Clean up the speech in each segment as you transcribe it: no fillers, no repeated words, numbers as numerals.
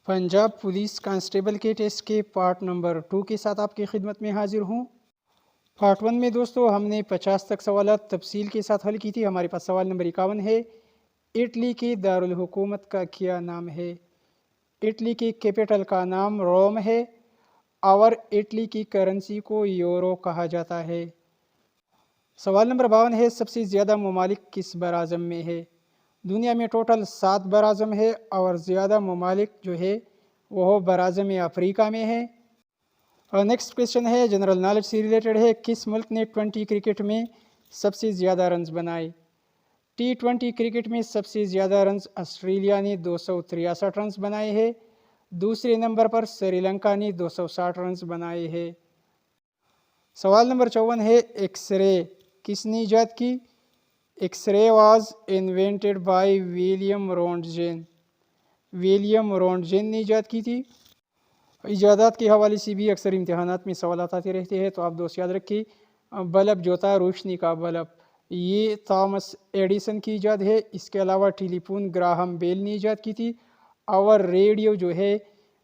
Punjab police constable के test के part number 2 के साथ आपकी खिदमत में हाजिर हूँ। पार्ट 1 में दोस्तों हमने 50 तक सवालात तफसील के साथ हल की थी। हमारे पास सवाल नंबर 51 है, इटली की दारुल हुकूमत का क्या नाम है? इटली की कैपिटल का नाम रोम है और इटली की करेंसी को यूरो कहा जाता है। सवाल नंबर 52 है, सबसे ज़्यादा ममालिक किस बराज़म में है? दुनिया में टोटल 7 बराज़म है और ज़्यादा ममालिक जो है वो बराज़म अफ्रीका में है। और नेक्स्ट क्वेश्चन है, जनरल नॉलेज से रिलेटेड है, किस मुल्क ने 20 क्रिकेट में सबसे ज़्यादा रन्स बनाए? T20 क्रिकेट में सबसे ज़्यादा रन्स ऑस्ट्रेलिया ने 263 रन्स बनाए हैं। दूसरे नंबर पर श्रीलंका ने 260 रन्स बनाए हैं। सवाल नंबर 54 है, एक्सरे किसने ईजाद की? X ray was invented by William Roentgen. William Roentgen ने ईजाद की थी। ईजादात के हवाले से भी अक्सर इम्तिहानात में सवाल आते रहते हैं, तो आप दोस्त याद रखिए। बल्ब जो था रोशनी का बल्ब, ये थॉमस एडिसन की ईजाद है। इसके अलावा टेलीफोन ग्राहम बेल ने ईजाद की थी और रेडियो जो है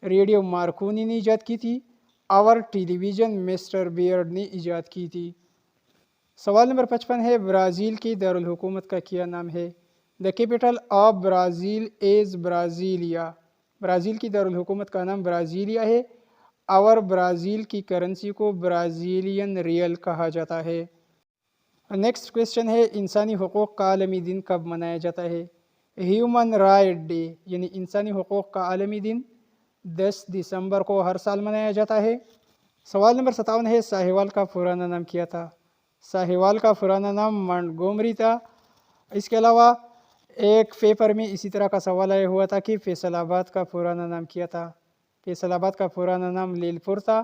रेडियो मार्कोनी ने ईजाद की थी और टेलीविज़न मिस्टर बियर्ड ने ईजाद की थी। सवाल नंबर 55 है, ब्राज़ील की दारुल हुकूमत का क्या नाम है? The capital of Brazil is Brasilia. Brazil की दारुल हुकूमत का नाम ब्राज़ीलिया है और ब्राज़ील की करेंसी को ब्राज़ीलियन रियल कहा जाता है। नेक्स्ट क्वेश्चन है, इंसानी हुकूक़ का आलमी दिन कब मनाया जाता है? ह्यूमन राइट डे यानी इंसानी हुकूक़ का आलमी दिन 10 दिसंबर को हर साल मनाया जाता है। सवाल नंबर 57 है, साहिवाल का पुराना नाम क्या था? साहिवाल का पुराना नाम मंटगोमरी था। इसके अलावा एक पेपर में इसी तरह का सवाल आया हुआ था कि फैसलाबाद का पुराना नाम क्या था? फैसलाबाद का पुराना नाम लीलपुर था।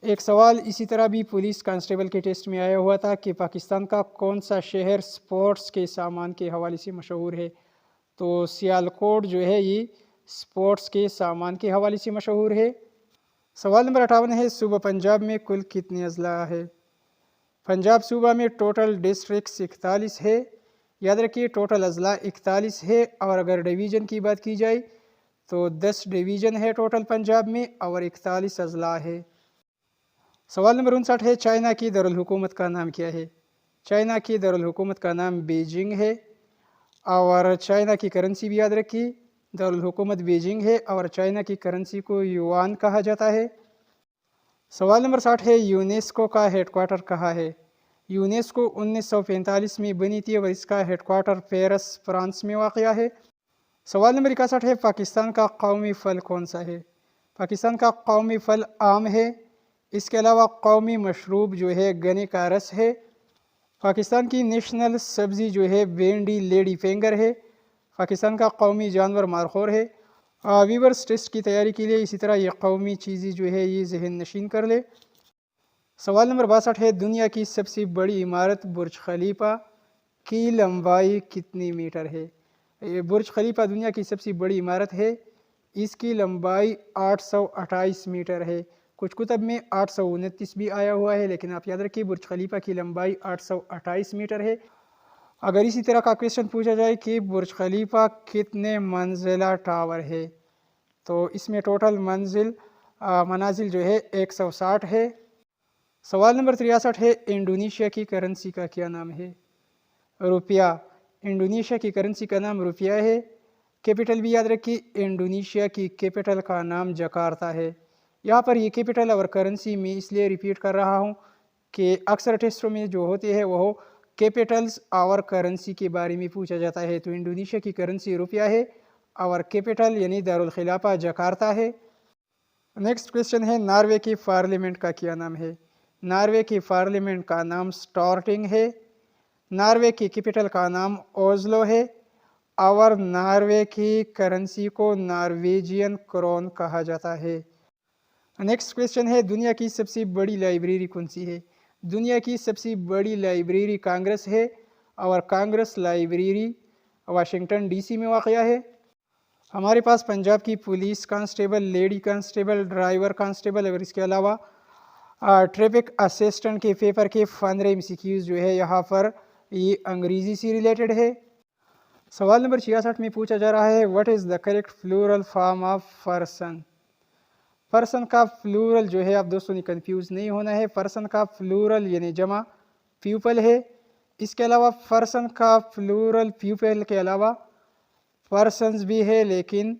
एक सवाल इसी तरह भी पुलिस कांस्टेबल के टेस्ट में आया हुआ था कि पाकिस्तान का कौन सा शहर स्पोर्ट्स के सामान के हवाले से मशहूर है? तो सियालकोट जो है ये स्पोर्ट्स के सामान के हवाले से मशहूर है। सवाल नंबर 58 है, सूबा पंजाब में कुल कितने अजला है? पंजाब सूबा में टोटल डिस्ट्रिक्ट 41 है। याद रखिए टोटल अजला 41 है और अगर डिवीज़न की बात की जाए तो 10 डिवीज़न है टोटल पंजाब में और 41 अजला है। सवाल नंबर 59 है, चाइना की दारुल हुकूमत का नाम क्या है? चाइना की दारुल हुकूमत का नाम बीजिंग है और चाइना की करेंसी भी याद रखिए, दारुल हुकूमत बीजिंग है और चाइना की करेंसी को युआन कहा जाता है। सवाल नंबर 60 है, यूनेस्को का हेडक्वार्टर कहाँ है? यूनेस्को 1945 में बनी थी और इसका हेडक्वार्टर पेरिस फ्रांस में वाक़या है। सवाल नंबर 61 है, पाकिस्तान का कौमी फल कौन सा है? पाकिस्तान का कौमी फल आम है। इसके अलावा कौमी मशरूब जो है गन्ने का रस है। पाकिस्तान की नेशनल सब्ज़ी जो है भेंडी लेडी फिंगर है। पाकिस्तान का कौमी जानवर मारखोर है। वीवर्स टेस्ट की तैयारी के लिए इसी तरह ये कौमी चीज़ें जो है ये जहन नशीन कर ले। सवाल नंबर 62 है, दुनिया की सबसे बड़ी इमारत बुर्ज खलीफा की लंबाई कितनी मीटर है? ये बुर्ज खलीफा दुनिया की सबसे बड़ी इमारत है। इसकी लंबाई 828 मीटर है। कुछ कुतब में 829 भी आया हुआ है, लेकिन आप याद रखिए बुर्ज खलीफा की लंबाई 828 मीटर है। अगर इसी तरह का क्वेश्चन पूछा जाए कि बुर्ज खलीफा कितने मंजिला टावर है, तो इसमें टोटल मनाजिल जो है 160 है। सवाल नंबर 63 है, इंडोनेशिया की करेंसी का क्या नाम है? रुपया। इंडोनेशिया की करेंसी का नाम रुपया है। कैपिटल भी याद रखिए, इंडोनेशिया की कैपिटल का नाम जकार्ता है। यहाँ पर ये कैपिटल और करेंसी में इसलिए रिपीट कर रहा हूँ कि अक्सर टेस्टों में जो होते हैं वो कैपिटल्स और करेंसी के बारे में पूछा जाता है। तो इंडोनेशिया की करेंसी रुपया है और कैपिटल यानी दारुल खिलाफा जकार्ता है। नेक्स्ट क्वेश्चन है, नॉर्वे की पार्लियामेंट का क्या नाम है? नॉर्वे की पार्लियामेंट का नाम स्टॉर्टिंग है। नॉर्वे की कैपिटल का नाम ओस्लो है और नॉर्वे की करेंसी को नॉर्वेजियन क्रोन कहा जाता है। नेक्स्ट क्वेश्चन है, दुनिया की सबसे बड़ी लाइब्रेरी कौन सी है? दुनिया की सबसे बड़ी लाइब्रेरी कांग्रेस है और कांग्रेस लाइब्रेरी वाशिंगटन डीसी में वाक़या है। हमारे पास पंजाब की police constable, lady constable, driver constable और इसके अलावा ट्रैफिक असिस्टेंट के पेपर के 15 MCQs जो है यहाँ पर ये अंग्रेज़ी से रिलेटेड है। सवाल नंबर 66 में पूछा जा रहा है what is the correct plural form of person. Person का प्लूरल जो है आप दोस्तों ने कंफ्यूज नहीं होना है। पर्सन का प्लूरल यानी जमा पीपल है। इसके अलावा पर्सन का प्लूरल पीपल के अलावा पर्सन्स भी है, लेकिन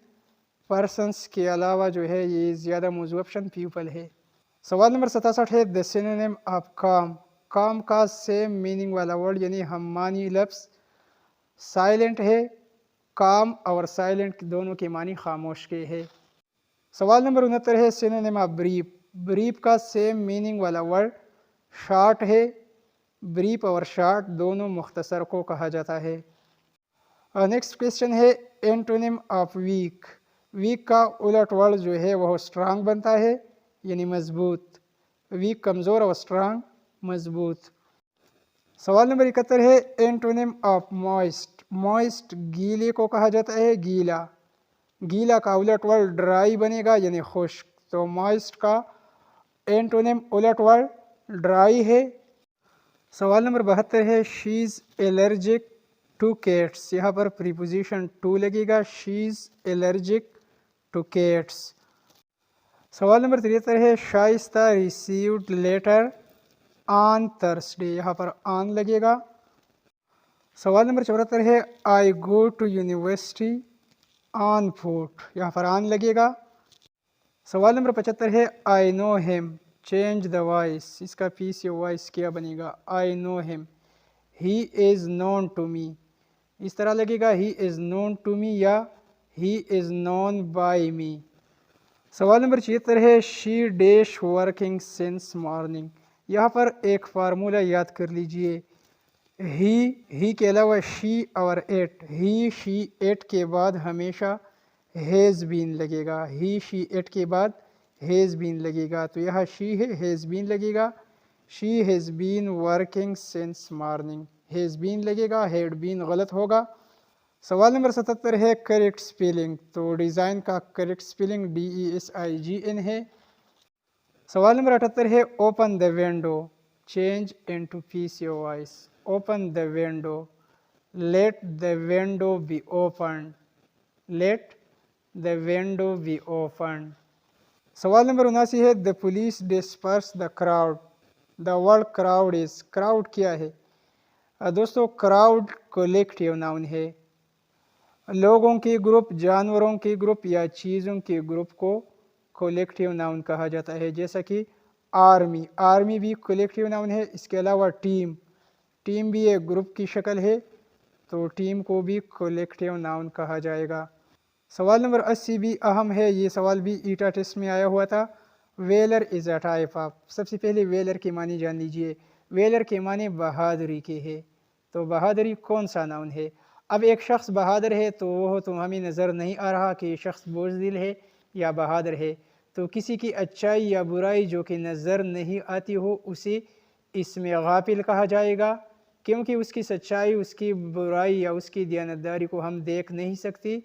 पर्सन्स के अलावा जो है ये ज़्यादा मौजूद ऑप्शन पीपल है। सवाल नंबर 67 है द सिनोनिम ऑफ काम। काम का सेम मीनिंग वाला वर्ड यानी हममानी लफ्ज़ साइलेंट है। काम और साइलेंट दोनों के मानी खामोश के है। सवाल नंबर 69 है सिनोनिम ऑफ ब्रीफ। ब्रीफ का सेम मीनिंग वाला वर्ड शॉर्ट है। ब्रीफ और शॉर्ट दोनों मुख्तसर को कहा जाता है। नेक्स्ट क्वेश्चन है एंटोनिम ऑफ वीक। वीक का उलट वर्ड जो है वह स्ट्रांग बनता है यानी मजबूत। वीक कमज़ोर और स्ट्रांग मजबूत। सवाल नंबर 71 है एंटोनिम ऑफ मॉइस्ट। मॉइस्ट गीले को कहा जाता है गीला। गीला का उलट वर्ड ड्राई बनेगा यानी खुश्क। तो मॉइस्ट का एंटोनिम उलट वर्ड ड्राई है। सवाल नंबर 72 है she is allergic to cats. यहाँ पर प्रीपोजिशन टू लगेगा। She is allergic to cats. सवाल नंबर 73 है Shaista received letter on Thursday. यहाँ पर ऑन लगेगा। सवाल नंबर 74 है I go to university on foot. यहाँ पर ऑन लगेगा। सवाल नंबर 75 है I know him change the voice. इसका पीस या वॉइस क्या बनेगा? I know him. He is known to मी। इस तरह लगेगा he is known to me या he is known by me. सवाल नंबर 76 है she dash working since morning. यहाँ पर एक फार्मूला याद कर लीजिए। ही के अलावा शी और एट। ही शी एट के बाद हमेशा हैज़ बीन लगेगा। ही शी एट के बाद हैज़ बीन लगेगा। तो यहाँ शी है हैज़ बीन लगेगा। She has been working since morning. Has been लगेगा, हैड बीन गलत होगा। सवाल नंबर 77 है करेक्ट स्पेलिंग। तो डिज़ाइन का करेक्ट स्पेलिंग DESIGN है। सवाल नंबर 78 है open the window change into passive voice. Open the window let the window be open. Let the window be open. सवाल नंबर 79 है the police disperse the crowd. The word crowd is. Crowd क्या है दोस्तों? Crowd collective noun है। लोगों के group, जानवरों के ग्रुप या चीज़ों के ग्रुप को कलेक्टिव नाउन कहा जाता है। जैसा कि आर्मी। आर्मी भी कलेक्टिव नाउन है। इसके अलावा टीम। टीम भी एक ग्रुप की शक्ल है, तो टीम को भी कलेक्टिव नाउन कहा जाएगा। सवाल नंबर 80 भी अहम है। ये सवाल भी ईटा टेस्ट में आया हुआ था। Weller is a type of. सबसे पहले वेलर के मानी जान लीजिए। वेलर के माने बहादुरी के है। तो बहादुरी कौन सा नाउन है? अब एक शख्स बहादुर है तो वो तो हमें नज़र नहीं आ रहा कि शख्स बुज़दिल है या बहादुर है। तो किसी की अच्छाई या बुराई जो कि नज़र नहीं आती हो उसे इसमें गाफिल कहा जाएगा, क्योंकि उसकी सच्चाई, उसकी बुराई या उसकी दयानतदारी को हम देख नहीं सकते।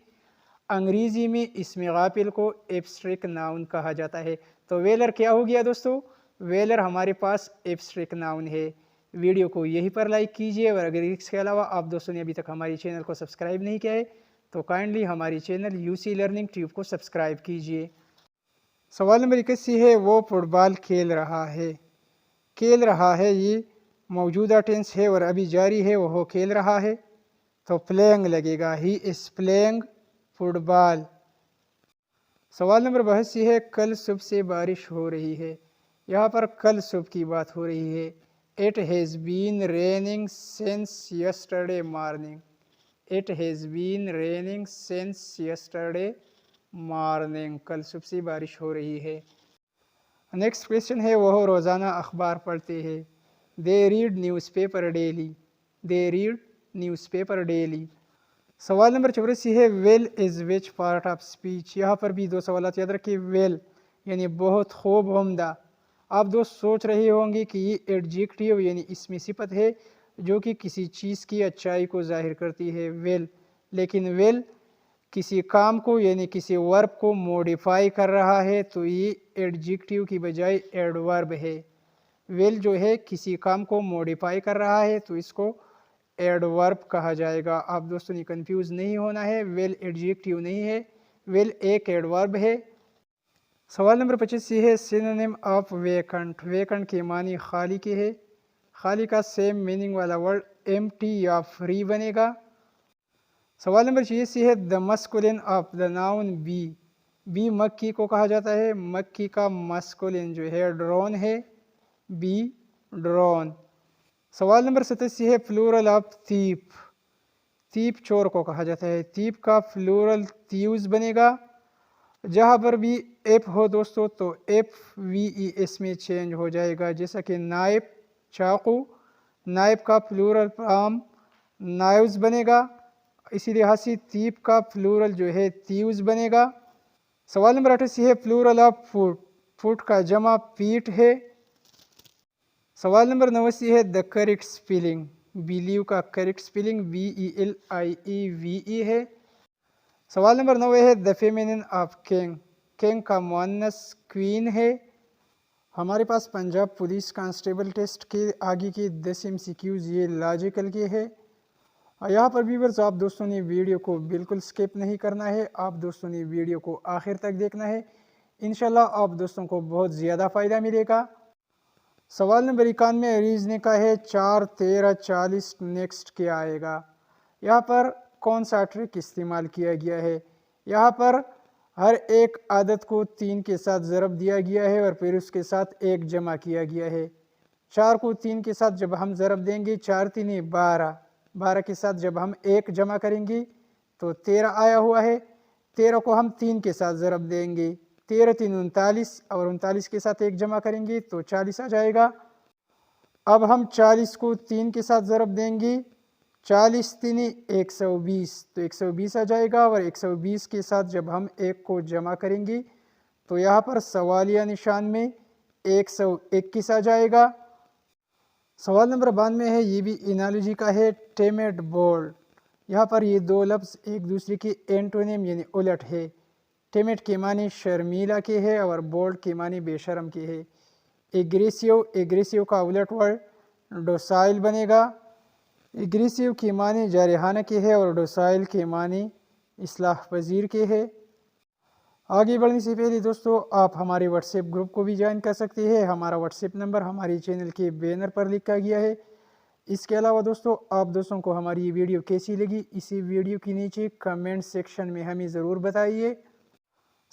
अंग्रेज़ी में इसमें गाफिल को एब्स्ट्रैक्ट नाउन कहा जाता है। तो वेलर क्या हो गया दोस्तों? वेलर हमारे पास एब्स्ट्रैक्ट नाउन है। वीडियो को यहीं पर लाइक कीजिए, और अगर इसके अलावा आप दोस्तों ने अभी तक हमारी चैनल को सब्सक्राइब नहीं किया है तो काइंडली हमारी चैनल UC लर्निंग ट्यूब को सब्सक्राइब कीजिए। सवाल नंबर 81 है वो फुटबॉल खेल रहा है। खेल रहा है ये मौजूदा टेंस है और अभी जारी है, वो खेल रहा है, तो प्लेइंग लगेगा। He is playing football. सवाल नंबर 82 है कल सुबह से बारिश हो रही है। यहाँ पर कल सुबह की बात हो रही है। It has been raining since yesterday morning. It has been raining since yesterday morning. कल सुबह से बारिश हो रही है। नेक्स्ट क्वेश्चन है वह रोज़ाना अखबार पढ़ते हैं। They read newspaper daily. They read newspaper daily. सवाल नंबर 84 है well is which part of speech. यहाँ पर भी दो सवाल याद रखिए। वेल यानी बहुत खूब, उम्दा। आप दोस्त सोच रहे होंगे कि ये एडजेक्टिव यानी इसमें सिफत है जो कि किसी चीज़ की अच्छाई को जाहिर करती है, वेल। लेकिन वेल किसी काम को यानी किसी वर्ब को मॉडिफाई कर रहा है, तो ये एडजेक्टिव की बजाय एडवर्ब है। वेल जो है किसी काम को मॉडिफाई कर रहा है, तो इसको ایڈورب کہا جائے گا۔ آپ دوستوں نے کنفیوز نہیں ہونا ہے، ویل ایڈجیکٹیو نہیں ہے، ویل ایک ایڈورب ہے۔ سوال نمبر 25 یہ ہے سینونیم آف ویکنٹ۔ ویکنٹ کے معنی خالی کے ہے، خالی کا سیم میننگ والا ورڈ ایمٹی یا فری بنے گا۔ سوال نمبر 26 یہ ہے the masculine of the noun بی۔ بی مکی کو کہا جاتا ہے، مکی کا مسکولن جو ہے ڈرون ہے، بی ڈرون۔ سوال نمبر 27 یہ ہے پلورل آف تھیپ۔ تھیپ چور کو کہا جاتا ہے، تھیپ کا پلورل تھیوز بنے گا۔ جہاں پر بھی ایپ ہو دوستو تو ایپ وی ای ایس میں چینج ہو جائے گا، جیسا کہ نائف چاقو، نائف کا پلورل فارم نائوز بنے گا، اسی لحاظ سے تھیپ کا پلورل جو ہے تھیوز بنے گا۔ سوال نمبر 28 ہے پلورل آف فوٹ۔ فوٹ کا جمع پیٹ ہے۔ سوال نمبر 89 ہے دا کریکٹ سپیلنگ۔ بیلیو کا کریکٹ سپیلنگ BELIEVE ہے۔ سوال نمبر 90 ہے دا فیمینن آف کنگ۔ کنگ کا مؤنث کوئین ہے۔ ہمارے پاس پنجاب پولیس کانسٹیبل ٹیسٹ کے آگے کے 10 MCQs یہ لاجیکل کے ہے۔ یہاں پر ویورز آپ دوستوں نے ویڈیو کو بالکل سکپ نہیں کرنا ہے، آپ دوستوں نے ویڈیو کو آخر تک دیکھنا ہے، انشاءاللہ آپ دوستوں کو بہت زیادہ فائدہ ملے گا۔ سوال نمبر 91 ریزننگ کا ہے 4 13 40 نیکسٹ کیا آئے گا۔ یہاں پر کون سا ٹرک استعمال کیا گیا ہے؟ یہاں پر ہر ایک عدد کو 3 کے ساتھ ضرب دیا گیا ہے اور پھر اس کے ساتھ 1 جمع کیا گیا ہے۔ 4 کو 3 کے ساتھ جب ہم ضرب دیں گے 4 3 12، 12 کے ساتھ جب ہم 1 جمع کریں گے تو 13 آیا ہوا ہے۔ 13 کو ہم 3 کے ساتھ ضرب دیں گے، 13 3 39 اور 39 کے ساتھ 1 جمع کریں گے تو 40 آ جائے گا۔ اب ہم 40 کو 3 کے ساتھ ضرب دیں گے، 40 3 120 تو 120 آ جائے گا، اور 120 کے ساتھ جب ہم 1 کو جمع کریں گے تو یہاں پر سوالیہ نشان میں 121 آ جائے گا۔ سوال نمبر 92 ہے، یہ بھی انالوجی کا ہے، ٹیمڈ بولڈ۔ یہاں پر یہ دو لفظ ایک دوسرے کے اینٹونیم یعنی الٹ ہے۔ ٹیمڈ کے معنی شرمیلا کے ہے اور بولڈ کے معنی بے شرم کے ہے۔ ایگریسیو، ایگریسیو کا الٹ ورڈ ڈوسائل بنے گا۔ ایگریسیو کے معنی جارحانہ کے ہے اور ڈوسائل کے معنی اصلاح پذیر کے ہے۔ آگے بڑھنے سے پہلے دوستو آپ ہمارے واٹس ایپ گروپ کو بھی جوائن کر سکتے ہیں۔ ہمارا واٹس ایپ نمبر ہمارے چینل کے بینر پر لکھا گیا ہے۔ اس کے علاوہ دوستو آپ دوستوں کو ہماری یہ ویڈیو کیسی لگی اسی ویڈیو کے نیچے کمنٹ سیکشن میں ہمیں ضرور بتائیے۔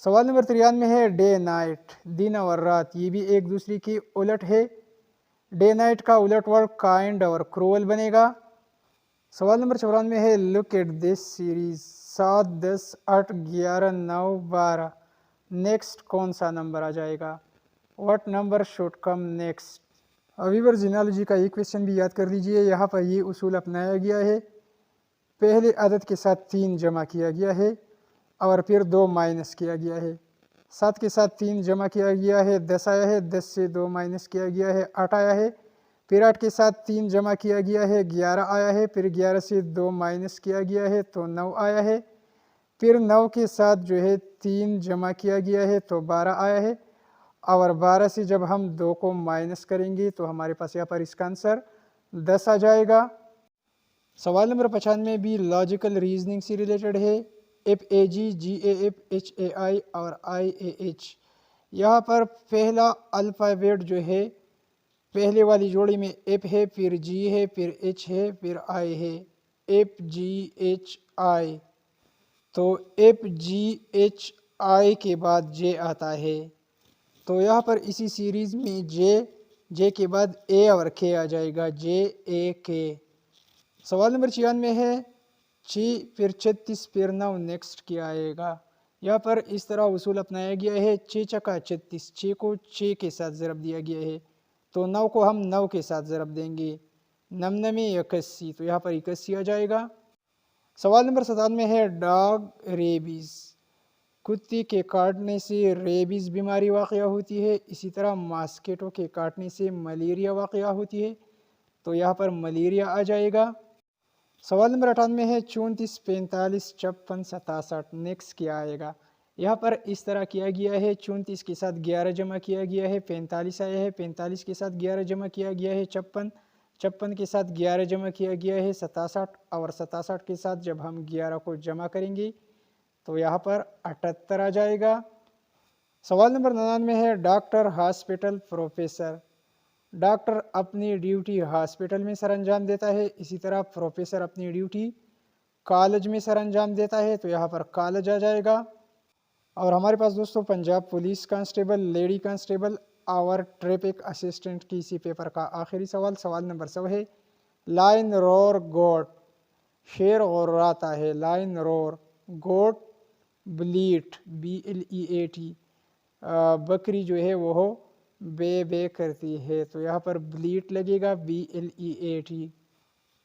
سوال نمبر 93 ہے ڈے نائٹ، دن اور رات، یہ بھی ایک دوسرے کی الٹ ہے۔ ڈے نائٹ کا الٹ ورڈ کائنڈ اور کرول بنے گا۔ سوال نمبر 94 ہے look at this series, 7 10 8 11 9 12 next کون سا نمبر آ جائے گا؟ What number should come next? Viewers analogy کا یہ کویشچن بھی یاد کر لیجئے، یہاں پر یہ اصول اپنایا گیا ہے، پہلے عدد کے ساتھ 3 جمع کیا گیا ہے اور پھر 2 مائنس کیا گیا ہے۔ 7 کے ساتھ 3 جمع کیا گیا ہے 10 آیا ہے، 10 سے 2 مائنس کیا گیا ہے 8 آیا ہے، پھر 8 کے ساتھ 3 جمع کیا گیا ہے 11 آیا ہے، پھر 11 سے 2 مائنس کیا گیا ہے تو 9 آیا ہے، پھر 9 کے ساتھ جو ہے 3 جمع کیا گیا ہے تو 12 آیا ہے، اور 12 سے جب ہم 2 کو مائنس کریں گے تو ہمارے پاس یہاں پر اس کا آنسر 10 آ جائے گا۔ سوال نمبر 95 بھی لاجیکل ریزننگ سے ریلیٹڈ ہے، FAG GAF HAI اور IAH۔ یہاں پر پہلا الفابیٹ جو ہے پہلے والی جوڑی میں F ہے، پھر G ہے، پھر H ہے، پھر I ہے، FGHI، تو FGHI کے بعد J آتا ہے، تو یہاں پر اسی سیریز میں J کے بعد A اور K آ جائے گا، JAK۔ سوال نمبر 96 ہے 6 پھر 36 پھر 9 نیکسٹ کیا آئے گا؟ یہاں پر اس طرح اصول اپنایا گیا ہے، 6 چکا 36، 6 کو 6 کے ساتھ ضرب دیا گیا ہے تو 9 کو ہم 9 کے ساتھ ضرب دیں گے، 9 9 81، تو یہاں پر 81 آ جائے گا۔ سوال نمبر 97 ہے ڈاگ ریبیز، کتے کے کاٹنے سے ریبیز بیماری واقع ہوتی ہے، اسی طرح ماسکیٹو کے کاٹنے سے ملیریا واقع ہوتی ہے، تو یہاں پر ملیریا آ جائے گا۔ سوال نمبر 98 ہے 34 45 56 67 نیکسٹ کیا آئے گا؟ یہاں پر اس طرح کیا گیا ہے، 34 کے ساتھ 11 جمع کیا گیا ہے 45 آیا ہے، 45 کے ساتھ 11 جمع کیا گیا ہے 56، 56 के साथ 11 जमा किया गया है 67, और 67 के साथ जब हम 11 को जमा करेंगे तो यहाँ पर 78 आ जाएगा। सवाल नंबर 99 है, डॉक्टर, हॉस्पिटल, प्रोफेसर। डॉक्टर अपनी ड्यूटी हॉस्पिटल में सर अंजाम देता है, इसी तरह प्रोफेसर अपनी ड्यूटी कॉलेज में सर अंजाम देता है, तो यहाँ पर कॉलेज आ जाएगा। और हमारे पास दोस्तों Punjab police constable, lady constable और ट्रैफिक असिस्टेंट की इसी पेपर का आखिरी सवाल, सवाल नंबर 100 है, लाइन रोर गोट, शेर गुर्राता है, लाइन रोर, गोट ब्लीट, BLEAT, बकरी जो है वो बे करती है, तो यहाँ पर ब्लीट लगेगा, BLEAT।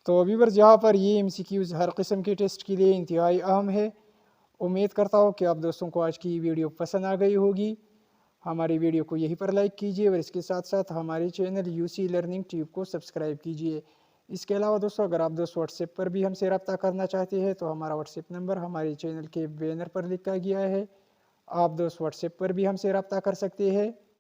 तो व्यूअर्स यहाँ पर ये MCQs हर किस्म के टेस्ट के लिए इंतहाई अहम है। उम्मीद करता हूँ कि आप दोस्तों को आज की वीडियो पसंद आ गई होगी। हमारी वीडियो को यहीं पर लाइक कीजिए और इसके साथ साथ हमारे चैनल UC लर्निंग ट्यूब को सब्सक्राइब कीजिए। इसके अलावा दोस्तों अगर आप दोस्त व्हाट्सएप पर भी हमसे रब्ता करना चाहते हैं तो हमारा व्हाट्सएप नंबर हमारे चैनल के बैनर पर लिखा गया है, आप दोस्त व्हाट्सएप पर भी हमसे रब्ता कर सकते हैं।